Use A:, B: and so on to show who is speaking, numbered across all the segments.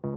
A: Hi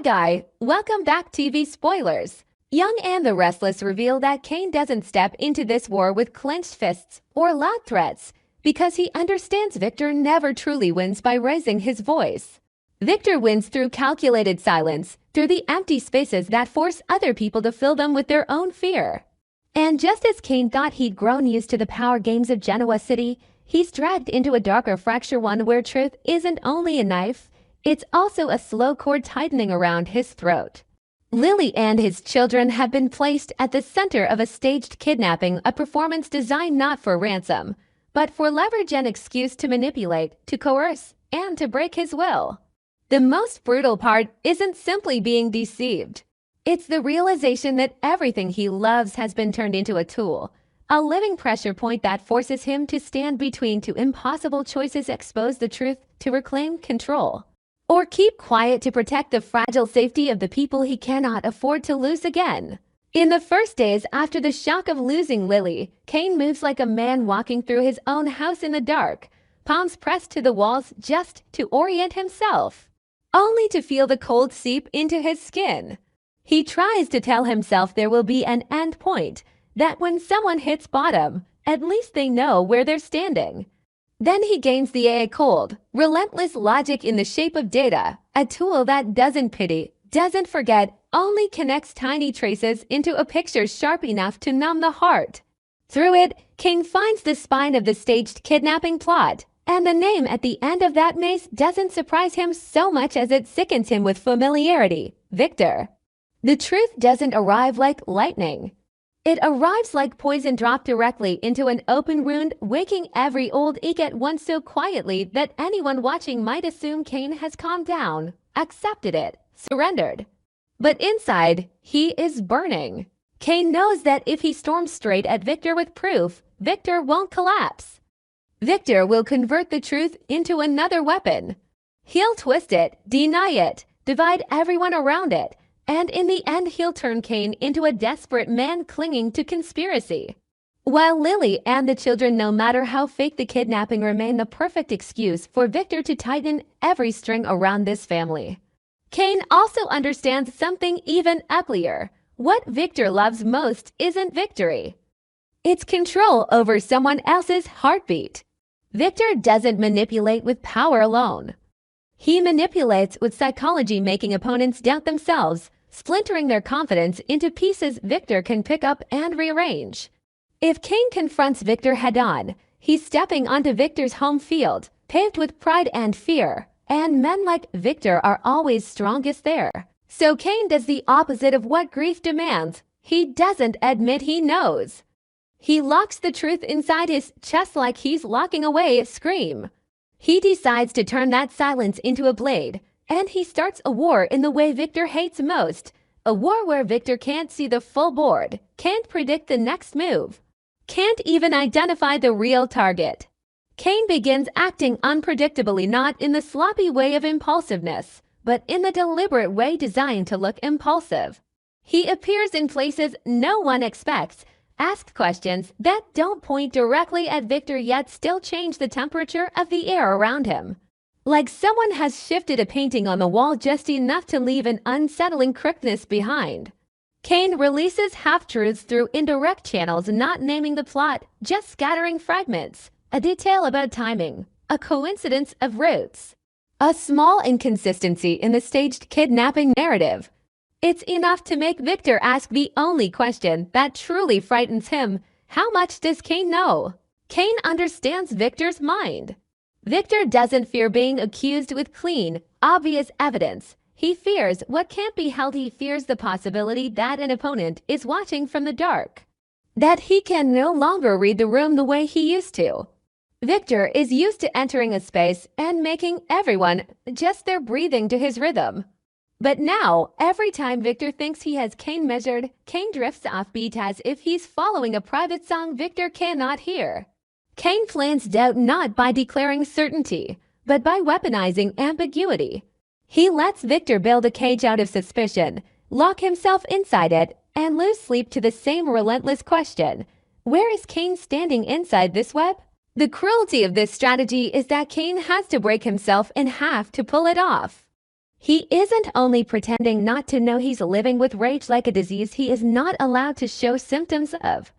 A: guy, welcome back TV spoilers. Young and the Restless reveal that Kane doesn't step into this war with clenched fists or loud threats because he understands Victor never truly wins by raising his voice. Victor wins through calculated silence, through the empty spaces that force other people to fill them with their own fear. And just as Kane thought he'd grown used to the power games of Genoa City, he's dragged into a darker fracture, one where truth isn't only a knife, it's also a slow cord tightening around his throat. Lily and his children have been placed at the center of a staged kidnapping, a performance designed not for ransom, but for leverage and excuse to manipulate, to coerce, and to break his will. The most brutal part isn't simply being deceived. It's the realization that everything he loves has been turned into a tool, a living pressure point that forces him to stand between two impossible choices: expose the truth to reclaim control, or keep quiet to protect the fragile safety of the people he cannot afford to lose again. In the first days after the shock of losing Lily, Kane moves like a man walking through his own house in the dark, palms pressed to the walls just to orient himself, only to feel the cold seep into his skin. He tries to tell himself there will be an end point, that when someone hits bottom, at least they know where they're standing. Then he gains the cold, relentless logic in the shape of data, a tool that doesn't pity, doesn't forget, only connects tiny traces into a picture sharp enough to numb the heart. Through it, Kane finds the spine of the staged kidnapping plot, and the name at the end of that maze doesn't surprise him so much as it sickens him with familiarity: Victor. The truth doesn't arrive like lightning. It arrives like poison dropped directly into an open wound, waking every old ache at once so quietly that anyone watching might assume Kane has calmed down, accepted it, surrendered. But inside, he is burning. Kane knows that if he storms straight at Victor with proof, Victor won't collapse. Victor will convert the truth into another weapon. He'll twist it, deny it, divide everyone around it, and in the end he'll turn Kane into a desperate man clinging to conspiracy. While Lily and the children, no matter how fake the kidnapping, remain the perfect excuse for Victor to tighten every string around this family. Kane also understands something even uglier. What Victor loves most isn't victory. It's control over someone else's heartbeat. Victor doesn't manipulate with power alone. He manipulates with psychology, making opponents doubt themselves, splintering their confidence into pieces Victor can pick up and rearrange. If Kane confronts Victor head-on, he's stepping onto Victor's home field, paved with pride and fear, and men like Victor are always strongest there. So Kane does the opposite of what grief demands. He doesn't admit he knows. He locks the truth inside his chest like he's locking away a scream. He decides to turn that silence into a blade, and he starts a war in the way Victor hates most. A war where Victor can't see the full board, can't predict the next move, can't even identify the real target. Kane begins acting unpredictably, not in the sloppy way of impulsiveness, but in the deliberate way designed to look impulsive. He appears in places no one expects, asks questions that don't point directly at Victor yet still change the temperature of the air around him. Like someone has shifted a painting on the wall just enough to leave an unsettling crookedness behind. Kane releases half-truths through indirect channels, not naming the plot, just scattering fragments. A detail about timing, a coincidence of routes, a small inconsistency in the staged kidnapping narrative. It's enough to make Victor ask the only question that truly frightens him: how much does Kane know? Kane understands Victor's mind. Victor doesn't fear being accused with clean, obvious evidence. He fears what can't be held. He fears the possibility that an opponent is watching from the dark, that he can no longer read the room the way he used to. Victor is used to entering a space and making everyone adjust their breathing to his rhythm. But now, every time Victor thinks he has Kane measured, Kane drifts off beat as if he's following a private song Victor cannot hear. Kane plants doubt not by declaring certainty, but by weaponizing ambiguity. He lets Victor build a cage out of suspicion, lock himself inside it, and lose sleep to the same relentless question. Where is Kane standing inside this web? The cruelty of this strategy is that Kane has to break himself in half to pull it off. He isn't only pretending not to know he's living with rage like a disease he is not allowed to show symptoms of.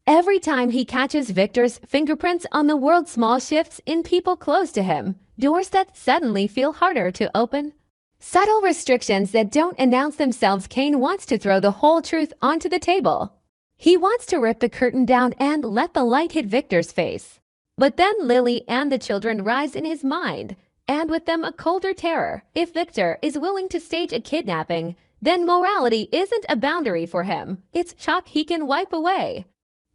A: Every time he catches Victor's fingerprints on the world, small shifts in people close to him, doors that suddenly feel harder to open. Subtle restrictions that don't announce themselves. Kane wants to throw the whole truth onto the table. He wants to rip the curtain down and let the light hit Victor's face. But then Lily and the children rise in his mind, and with them a colder terror. If Victor is willing to stage a kidnapping, then morality isn't a boundary for him. It's chalk he can wipe away.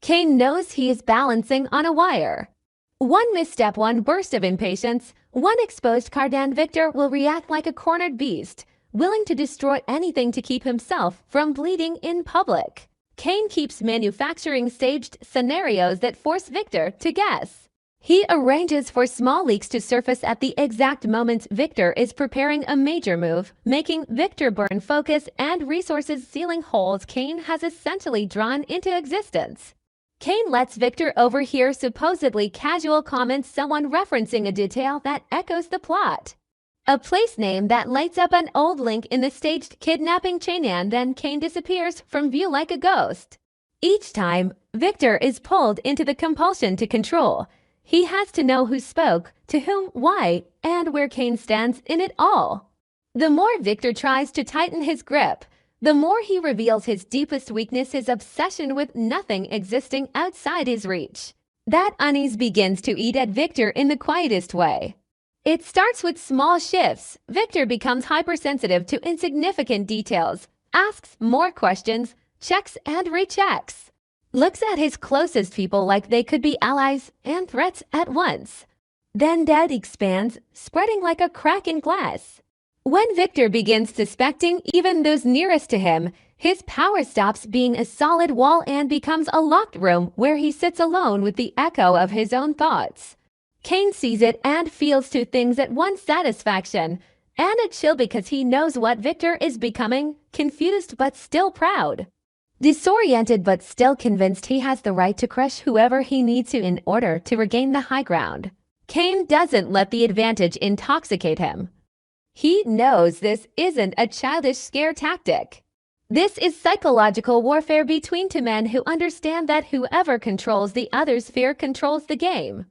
A: Kane knows he is balancing on a wire. One misstep, one burst of impatience, one exposed card, and Victor will react like a cornered beast, willing to destroy anything to keep himself from bleeding in public. Kane keeps manufacturing staged scenarios that force Victor to guess. He arranges for small leaks to surface at the exact moment Victor is preparing a major move, making Victor burn focus and resources, sealing holes Kane has essentially drawn into existence. Kane lets Victor overhear supposedly casual comments, someone referencing a detail that echoes the plot. A place name that lights up an old link in the staged kidnapping chain, and then Kane disappears from view like a ghost. Each time, Victor is pulled into the compulsion to control. He has to know who spoke, to whom, why, and where Kane stands in it all. The more Victor tries to tighten his grip, the more he reveals his deepest weakness, his obsession with nothing existing outside his reach. That unease begins to eat at Victor in the quietest way. It starts with small shifts. Victor becomes hypersensitive to insignificant details, asks more questions, checks and rechecks, looks at his closest people like they could be allies and threats at once. Then that expands, spreading like a crack in glass. When Victor begins suspecting even those nearest to him, his power stops being a solid wall and becomes a locked room where he sits alone with the echo of his own thoughts. Kane sees it and feels two things at once: satisfaction and a chill, because he knows what Victor is becoming: confused but still proud, disoriented but still convinced he has the right to crush whoever he needs to in order to regain the high ground. Kane doesn't let the advantage intoxicate him. He knows this isn't a childish scare tactic. This is psychological warfare between two men who understand that whoever controls the other's fear controls the game.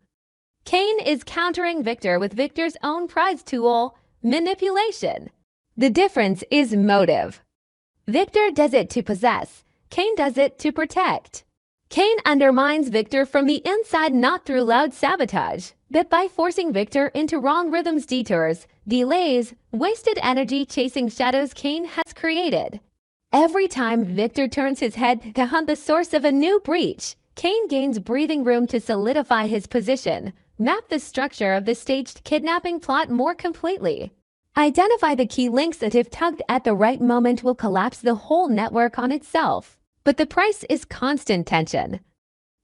A: Kane is countering Victor with Victor's own prize tool: manipulation. The difference is motive. Victor does it to possess. Kane does it to protect. Kane undermines Victor from the inside, not through loud sabotage, but by forcing Victor into wrong rhythms, detours, delays, wasted energy chasing shadows Kane has created. Every time Victor turns his head to hunt the source of a new breach, Kane gains breathing room to solidify his position, map the structure of the staged kidnapping plot more completely, identify the key links that, if tugged at the right moment, will collapse the whole network on itself. But the price is constant tension.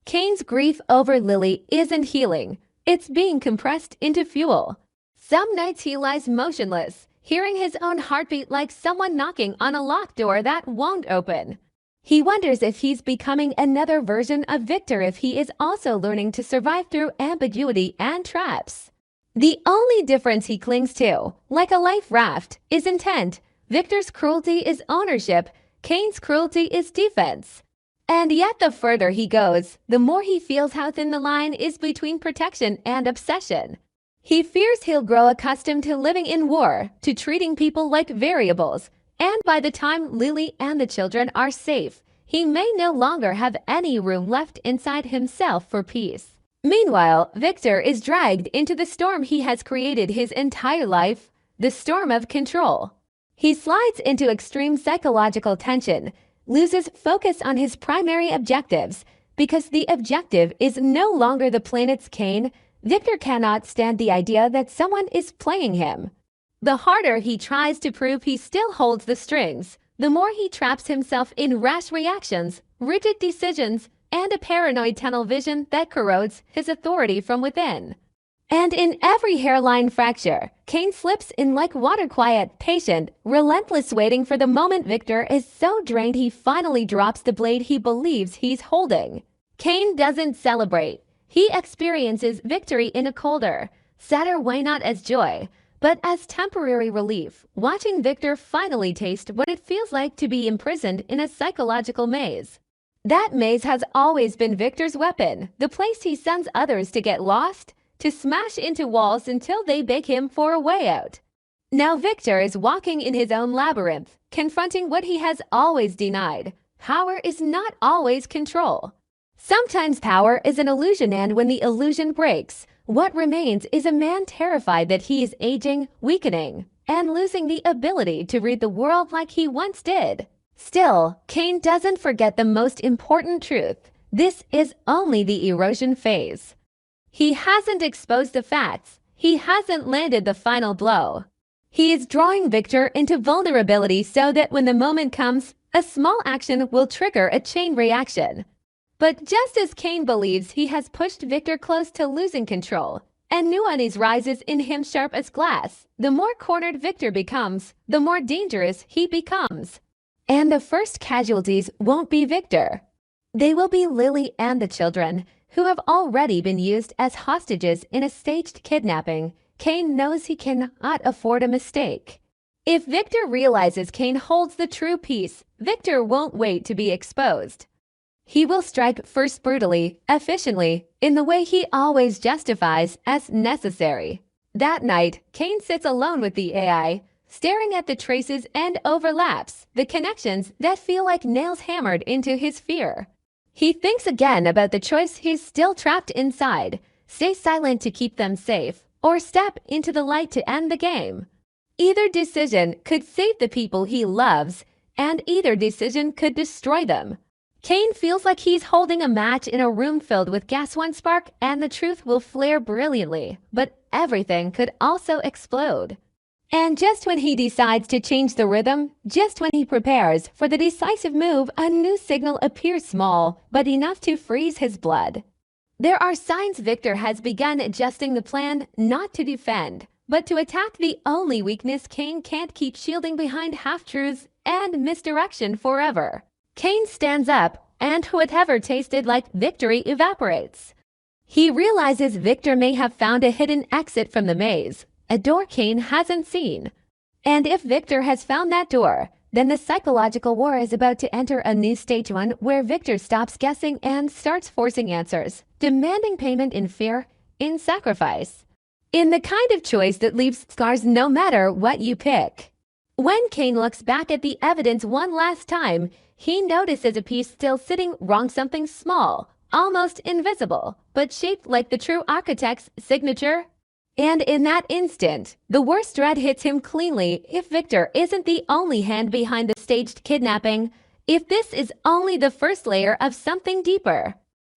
A: Kane's grief over Lily isn't healing. It's being compressed into fuel. Some nights he lies motionless, hearing his own heartbeat like someone knocking on a locked door that won't open. He wonders if he's becoming another version of Victor, if he is also learning to survive through ambiguity and traps. The only difference he clings to, like a life raft, is intent. Victor's cruelty is ownership. Kane's cruelty is defense. And yet the further he goes, the more he feels how thin the line is between protection and obsession. He fears he'll grow accustomed to living in war, to treating people like variables, and by the time Lily and the children are safe, he may no longer have any room left inside himself for peace. Meanwhile, Victor is dragged into the storm he has created his entire life, the storm of control. He slides into extreme psychological tension, loses focus on his primary objectives, because the objective is no longer the planet's Kane. Victor cannot stand the idea that someone is playing him. The harder he tries to prove he still holds the strings, the more he traps himself in rash reactions, rigid decisions, and a paranoid tunnel vision that corrodes his authority from within. And in every hairline fracture, Kane slips in like water, quiet, patient, relentless, waiting for the moment. Victor is so drained he finally drops the blade he believes he's holding. Kane doesn't celebrate. He experiences victory in a colder, sadder way, not as joy, but as temporary relief, watching Victor finally taste what it feels like to be imprisoned in a psychological maze. That maze has always been Victor's weapon, the place he sends others to get lost, to smash into walls until they beg him for a way out. Now Victor is walking in his own labyrinth, confronting what he has always denied. Power is not always control. Sometimes power is an illusion, and when the illusion breaks, what remains is a man terrified that he is aging, weakening, and losing the ability to read the world like he once did. Still, Kane doesn't forget the most important truth. This is only the erosion phase. He hasn't exposed the facts. He hasn't landed the final blow. He is drawing Victor into vulnerability so that when the moment comes, a small action will trigger a chain reaction. But just as Kane believes he has pushed Victor close to losing control, and new unease rises in him sharp as glass, the more cornered Victor becomes, the more dangerous he becomes. And the first casualties won't be Victor. They will be Lily and the children, who have already been used as hostages in a staged kidnapping. Kane knows he cannot afford a mistake. If Victor realizes Kane holds the true peace, Victor won't wait to be exposed. He will strike first, brutally, efficiently, in the way he always justifies as necessary. That night, Kane sits alone with the AI, staring at the traces and overlaps, the connections that feel like nails hammered into his fear. He thinks again about the choice he's still trapped inside: stay silent to keep them safe, or step into the light to end the game. Either decision could save the people he loves, and either decision could destroy them. Kane feels like he's holding a match in a room filled with gas. One spark and the truth will flare brilliantly, but everything could also explode. And just when he decides to change the rhythm, just when he prepares for the decisive move, a new signal appears, small, but enough to freeze his blood. There are signs Victor has begun adjusting the plan, not to defend, but to attack the only weakness Kane can't keep shielding behind half-truths and misdirection forever. Kane stands up, and whatever tasted like victory evaporates. He realizes Victor may have found a hidden exit from the maze, a door Kane hasn't seen. And if Victor has found that door, then the psychological war is about to enter a new stage, one where Victor stops guessing and starts forcing answers, demanding payment in fear, in sacrifice, in the kind of choice that leaves scars no matter what you pick. When Kane looks back at the evidence one last time, he notices a piece still sitting wrong, something small, almost invisible, but shaped like the true architect's signature. And in that instant, the worst dread hits him cleanly. If Victor isn't the only hand behind the staged kidnapping, if this is only the first layer of something deeper,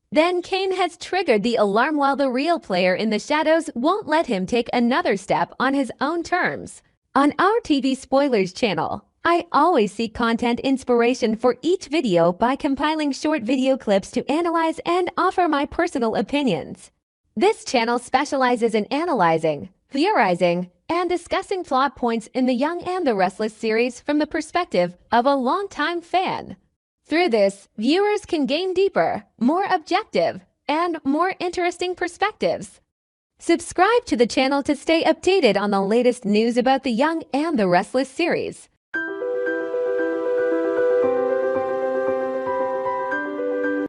A: then Kane has triggered the alarm, while the real player in the shadows won't let him take another step on his own terms. On our TV Spoilers channel, I always seek content inspiration for each video by compiling short video clips to analyze and offer my personal opinions. This channel specializes in analyzing, theorizing, and discussing plot points in the Young and the Restless series from the perspective of a longtime fan. Through this, viewers can gain deeper, more objective, and more interesting perspectives. Subscribe to the channel to stay updated on the latest news about the Young and the Restless series.